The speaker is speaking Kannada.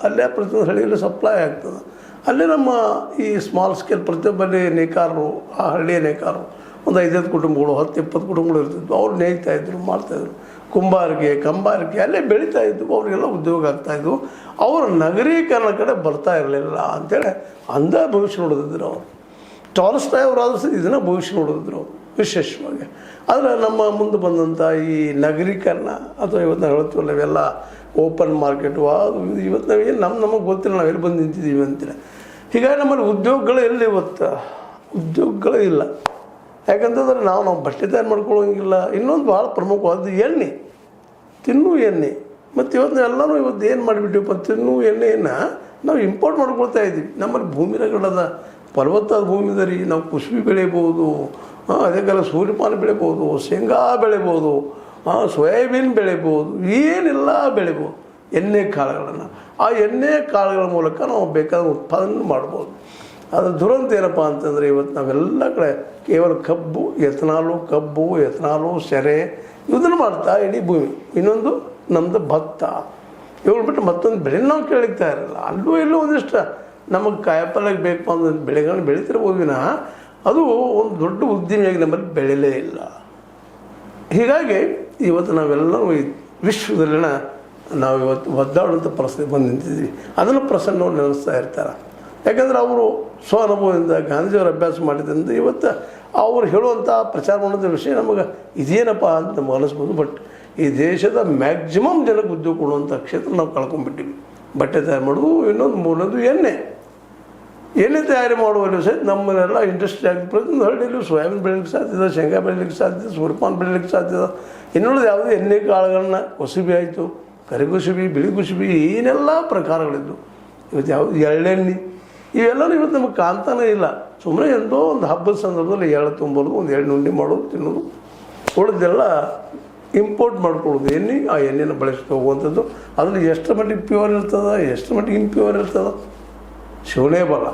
ಅಲ್ಲೇ ಪ್ರತಿಯೊಂದು ಹಳ್ಳಿಯಲ್ಲಿ ಸಪ್ಲೈ ಆಗ್ತದೆ. ಅಲ್ಲೇ ನಮ್ಮ ಈ ಸ್ಮಾಲ್ ಸ್ಕೇಲ್ ಪ್ರತಿಯೊಬ್ಬಲ್ಲಿ ನೇಕಾರರು, ಆ ಹಳ್ಳಿಯ ನೇಕಾರರು ಒಂದು 5 ಕುಟುಂಬಗಳು 10-20 ಕುಟುಂಬಗಳು ಇರ್ತಿದ್ವು. ಅವ್ರು ನೇಯ್ತಾಯಿದ್ರು, ಮಾಡ್ತಾಯಿದ್ರು. ಕುಂಬಾರಿಕೆ, ಕಂಬಾರಿಕೆ ಅಲ್ಲೇ ಬೆಳೀತಾಯಿದ್ವು. ಅವರಿಗೆಲ್ಲ ಉದ್ಯೋಗ ಆಗ್ತಾಯಿದ್ವು. ಅವರು ನಗರೀಕರಣ ಕಡೆ ಬರ್ತಾ ಇರಲಿಲ್ಲ ಅಂಥೇಳಿ ಅಂದ ಭವಿಷ್ಯ ನೋಡಿದ್ರು ಅವರು. ಟಾಲ್ಸ್ಟಾಯ್ ಅವರಾದರೂ ಸಹ ಇದನ್ನು ಭವಿಷ್ಯ ನೋಡಿದ್ರು ಅವರು ವಿಶೇಷವಾಗಿ. ಆದರೆ ನಮ್ಮ ಮುಂದೆ ಬಂದಂಥ ಈ ನಗರೀಕರಣ ಅಥವಾ ಇವತ್ತು ನಾವು ಹೇಳ್ತೀವಲ್ಲ ಇವೆಲ್ಲ ಓಪನ್ ಮಾರ್ಕೆಟು ಅದು ಇವತ್ತು ನಾವೇನು ನಮಗೆ ಗೊತ್ತಿಲ್ಲ ನಾವು ಎಲ್ಲಿ ಬಂದು ನಿಂತಿದ್ದೀವಿ ಅಂತೇಳಿ. ಹೀಗಾಗಿ ನಮ್ಮಲ್ಲಿ ಉದ್ಯೋಗಗಳು ಎಲ್ಲಿ ಇವತ್ತು ಉದ್ಯೋಗಗಳೇ ಇಲ್ಲ. ಯಾಕಂತಂದ್ರೆ ನಾವು ಬಟ್ಟೆ ತಯಾರು ಮಾಡ್ಕೊಳ್ಳೋಂಗಿಲ್ಲ. ಇನ್ನೊಂದು ಭಾಳ ಪ್ರಮುಖವಾದ ಎಣ್ಣೆ, ತಿನ್ನು ಎಣ್ಣೆ. ಮತ್ತು ಇವತ್ತು ಎಲ್ಲರೂ ಇವತ್ತು ಏನು ಮಾಡಿಬಿಟ್ಟಿವಪ್ಪ, ತಿನ್ನು ಎಣ್ಣೆಯನ್ನು ನಾವು ಇಂಪೋರ್ಟ್ ಮಾಡ್ಕೊಳ್ತಾ ಇದ್ದೀವಿ. ನಮ್ಮಲ್ಲಿ ಭೂಮಿ ರಗಡದ ಫಲವತ್ತಾದ ಭೂಮಿ ಇದೆ ರೀ. ನಾವು ಕುಸುಬಿ ಬೆಳಿಬೋದು, ಅದೇ ಕಾಲ ಸೂರ್ಯಪಾನ ಬೆಳಿಬೋದು, ಶೇಂಗಾ ಬೆಳಿಬೋದು, ಸೋಯಾಬೀನ್ ಬೆಳಿಬೋದು, ಏನೆಲ್ಲ ಬೆಳಿಬೋದು ಎಣ್ಣೆ ಕಾಳುಗಳನ್ನು. ಆ ಎಣ್ಣೆ ಕಾಳುಗಳ ಮೂಲಕ ನಾವು ಬೇಕಾದ ಉತ್ಪಾದನೆ ಮಾಡ್ಬೋದು. ಅದರ ದುರಂತ ಏನಪ್ಪ ಅಂತಂದರೆ ಇವತ್ತು ನಾವೆಲ್ಲ ಕಡೆ ಕೇವಲ ಕಬ್ಬು, ಎಥನಾಲು, ಸೆರೆ ಇದನ್ನು ಮಾಡ್ತಾ ಇಡೀ ಭೂಮಿ. ಇನ್ನೊಂದು ನಮ್ಮದು ಭತ್ತ. ಇವ್ರು ಬಿಟ್ಟು ಮತ್ತೊಂದು ಬೆಳೆ ನಾವು ಕೇಳಿಗ್ತಾ ಇರಲ್ಲ. ಅಲ್ಲೂ ಎಲ್ಲೂ ಒಂದಿಷ್ಟು ನಮಗೆ ಕಾಯಪಲ್ಯಕ್ಕೆ ಬೇಕು ಅನ್ನೋ ಬೆಳೆಗಳನ್ನ ಬೆಳೀತಿರ್ಬೋದು ವಿನಃ ಅದು ಒಂದು ದೊಡ್ಡ ಉದ್ದಿಮೆಯಾಗಿ ನಮ್ಮಲ್ಲಿ ಬೆಳೆಯಲೇ ಇಲ್ಲ. ಹೀಗಾಗಿ ಇವತ್ತು ನಾವೆಲ್ಲರೂ ಈ ವಿಶ್ವದಲ್ಲಿನ ನಾವು ಇವತ್ತು ಒದ್ದಾಡುವಂಥ ಪರಿಸ್ಥಿತಿ ಬಂದು ನಿಂತಿದ್ವಿ. ಅದನ್ನು ಪ್ರಸನ್ನವ್ರು ನೆನೆಸ್ತಾ ಇರ್ತಾರೆ. ಯಾಕಂದರೆ ಅವರು ಸ್ವ ಅನುಭವದಿಂದ ಗಾಂಧಿಯವರ ಅಭ್ಯಾಸ ಮಾಡಿದ್ದರಿಂದ ಇವತ್ತು ಅವ್ರು ಹೇಳುವಂಥ ಪ್ರಚಾರ ಮಾಡೋಂಥ ವಿಷಯ ನಮಗೆ ಇದೇನಪ್ಪ ಅಂತ ನಮ್ಗೆ ಅನಿಸ್ಬೋದು. ಬಟ್ ಈ ದೇಶದ ಮ್ಯಾಕ್ಸಿಮಮ್ ಜನಕ್ಕೆ ಉದ್ಯೋಗ ಕೊಡುವಂಥ ಕ್ಷೇತ್ರ ನಾವು ಕಳ್ಕೊಂಡ್ಬಿಟ್ಟಿವಿ. ಬಟ್ಟೆ ತಯಾರು ಮಾಡೋದು, ಇನ್ನೊಂದು ಮೂರನೇದು ಎಣ್ಣೆ ತಯಾರಿ ಮಾಡುವಲ್ಲಿ ಸಹಿತ ನಮ್ಮನ್ನೆಲ್ಲ ಇಂಡಸ್ಟ್ರಿ ಆಗಿ ಪ್ರತಿಯೊಂದು ಹಳ್ಳಿಯಲ್ಲೂ ಸೋಯಾಬೀನ್ ಬೆಳೀಲಿಕ್ಕೆ ಸಾಧ್ಯದ, ಶೇಂಗಾ ಬೆಳೀಲಿಕ್ಕೆ ಸಾಧ್ಯದ, ಸೂರ್ಯಪಾನ ಬೆಳೀಲಿಕ್ಕೆ ಸಾಧ್ಯದ. ಇನ್ನುಳಿದ ಯಾವುದೇ ಎಣ್ಣೆ ಕಾಳುಗಳನ್ನ ಕುಸುಬಿ ಆಯಿತು, ಕರಿಕುಸುಬಿ, ಬಿಳಿ ಕುಸುಬಿ, ಏನೆಲ್ಲ ಪ್ರಕಾರಗಳಿದ್ದು. ಇವತ್ತು ಯಾವುದು ಎಳ್ಳೆಣ್ಣೆ ಇವೆಲ್ಲವೂ ಇವತ್ತು ನಮಗೆ ಕಾಣ್ತಾನೇ ಇಲ್ಲ. ಸುಮ್ಮನೆ ಎಂದೋ ಒಂದು ಹಬ್ಬದ ಸಂದರ್ಭದಲ್ಲಿ ಎಳ್ಳು ತುಂಬೋದು, ಒಂದು ಎಳ್ಳು ಉಂಡೆ ಮಾಡೋದು, ತಿನ್ನೋದು, ಉಳಿದೆಲ್ಲ ಇಂಪೋರ್ಟ್ ಮಾಡ್ಕೊಳ್ಳೋದು ಎಣ್ಣೆ. ಆ ಎಣ್ಣೆನ ಬಳಸ್ತಾ ಹೋಗುವಂಥದ್ದು. ಅದರಲ್ಲಿ ಎಷ್ಟು ಮಟ್ಟಿಗೆ ಪ್ಯೂರ್ ಇರ್ತದೆ, ಎಷ್ಟು ಮಟ್ಟಿಗೆ ಇಂಪ್ಯೂರ್ ಇರ್ತದೆ ಶಿವನೇ ಬಲ್ಲ.